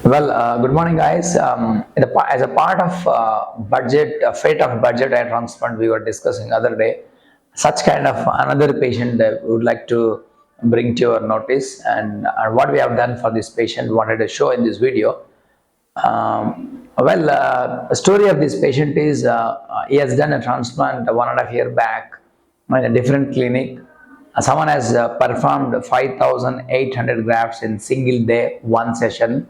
Good morning, guys. As a part of fate of budget hair transplant, we were discussing other day. Such kind of another patient that we would like to bring to your notice, and what we have done for this patient, wanted to show in this video. The story of this patient is he has done a transplant 1.5 years back in a different clinic. Someone has performed 5,800 grafts in single day, one session,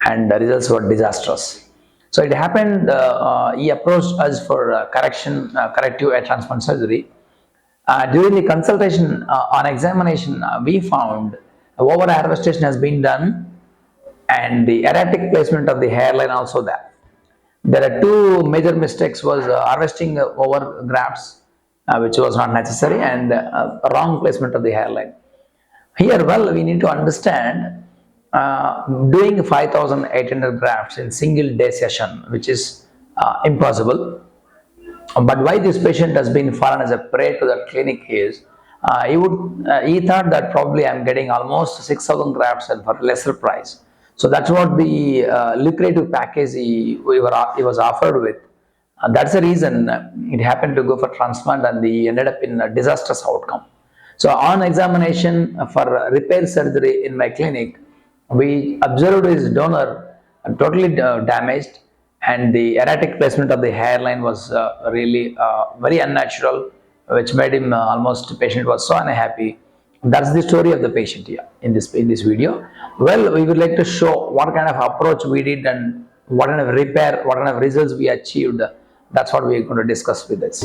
and the results were disastrous. So it happened, he approached us for corrective hair transplant surgery. During the consultation on examination, we found over harvestation has been done and the erratic placement of the hairline also there. There are two major mistakes was harvesting over grafts, which was not necessary, and wrong placement of the hairline. Here, we need to understand doing 5,800 grafts in single day session, which is impossible. But why this patient has been fallen as a prey to that clinic is he thought that probably I'm getting almost 6,000 grafts and for lesser price. So that's what the lucrative package he was offered with. That's the reason it happened to go for transplant, and he ended up in a disastrous outcome. So on examination for repair surgery in my clinic, we observed his donor totally damaged, and the erratic placement of the hairline was really very unnatural, which made him almost patient was so unhappy. That's the story of the patient here in this video. We would like to show what kind of approach we did and what kind of repair, what kind of results we achieved. That's what we're going to discuss with this.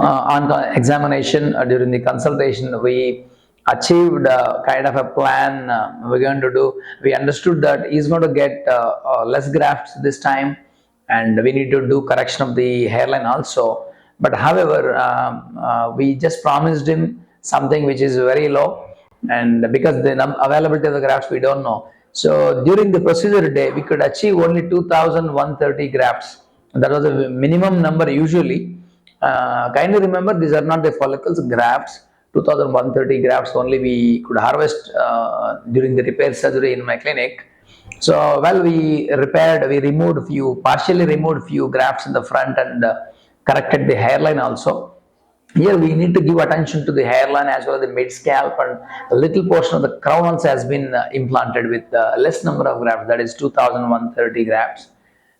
On the examination during the consultation, we achieved kind of a plan we're going to do. We understood that he's going to get less grafts this time, and we need to do correction of the hairline also. But however, we just promised him something which is very low, and because the availability of the grafts we don't know. So during the procedure day, we could achieve only 2,130 grafts. That was the minimum number usually. Kindly remember, these are not the follicles, grafts. 2,130 grafts only we could harvest during the repair surgery in my clinic. So, we partially removed few grafts in the front, and corrected the hairline also. Here we need to give attention to the hairline as well as the mid scalp, and a little portion of the crown also has been implanted with less number of grafts, that is 2,130 grafts.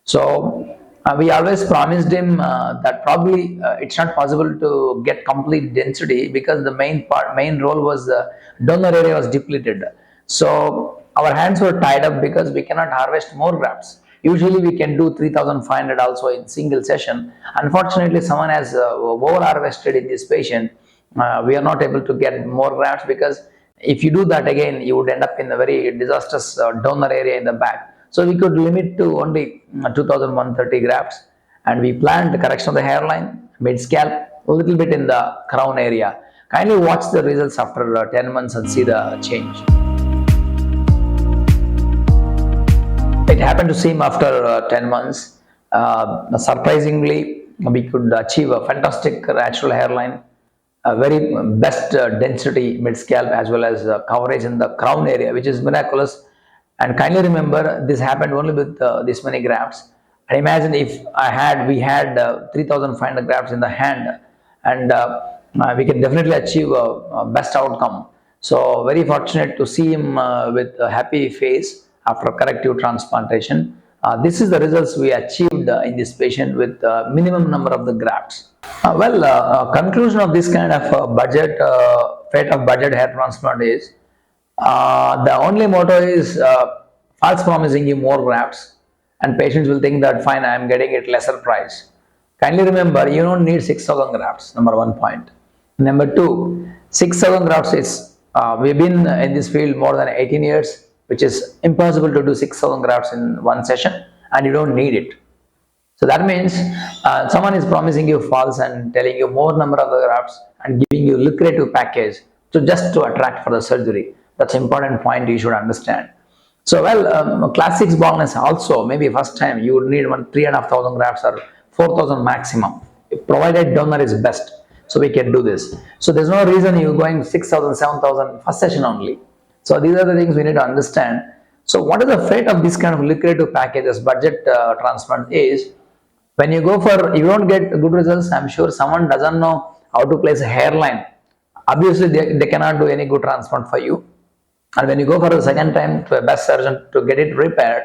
So we always promised him that probably it's not possible to get complete density because the main role was donor area was depleted. So our hands were tied up because we cannot harvest more grafts. Usually we can do 3,500 also in single session. Unfortunately, someone has over harvested in this patient. We are not able to get more grafts because if you do that again, you would end up in a very disastrous donor area in the back. So we could limit to only 2,130 grafts, and we planned the correction of the hairline, mid scalp, a little bit in the crown area. Kindly watch the results after 10 months and see the change. It happened to see him after 10 months. Surprisingly, we could achieve a fantastic natural hairline, a very best density mid scalp, as well as coverage in the crown area, which is miraculous. And kindly remember, this happened only with this many grafts. And imagine if we had 3,500 grafts in the hand, and we can definitely achieve a best outcome. So very fortunate to see him with a happy face after corrective transplantation. This is the results we achieved in this patient with minimum number of the grafts. Conclusion of this kind of fate of budget hair transplant is the only motto is false promising you more grafts, and patients will think that fine, I am getting it lesser price. Kindly remember, you don't need 6,000 grafts, number one point. Number two, 6,000 grafts is, we've been in this field more than 18 years, which is impossible to do 6,000 grafts in one session, and you don't need it. So that means someone is promising you false and telling you more number of the grafts and giving you lucrative package to just to attract for the surgery. That's important point you should understand. So well, class 6 baldness also maybe first time you would need one 3,500 grafts or 4,000 maximum, provided donor is best. So we can do this. So there's no reason you going 6,000, 7,000 first session only. So these are the things we need to understand. So what is the fate of this kind of lucrative packages, budget transplant is when you go for, you don't get good results. I'm sure someone doesn't know how to place a hairline. Obviously, they cannot do any good transplant for you. And when you go for the second time to a best surgeon to get it repaired,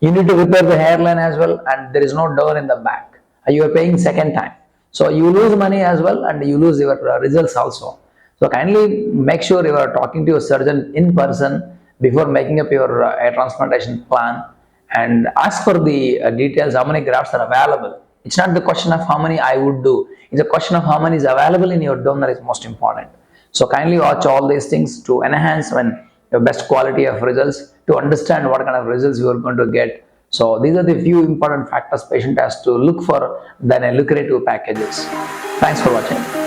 you need to repair the hairline as well, and there is no door in the back. You are paying second time. So you lose money as well, and you lose your results also. So kindly make sure you are talking to your surgeon in person before making up your hair transplantation plan, and ask for the details, how many grafts are available. It's not the question of how many I would do, it's a question of how many is available in your donor is most important. So kindly watch all these things to enhance when the best quality of results, to understand what kind of results you are going to get. So these are the few important factors patient has to look for than a lucrative packages. Thanks for watching.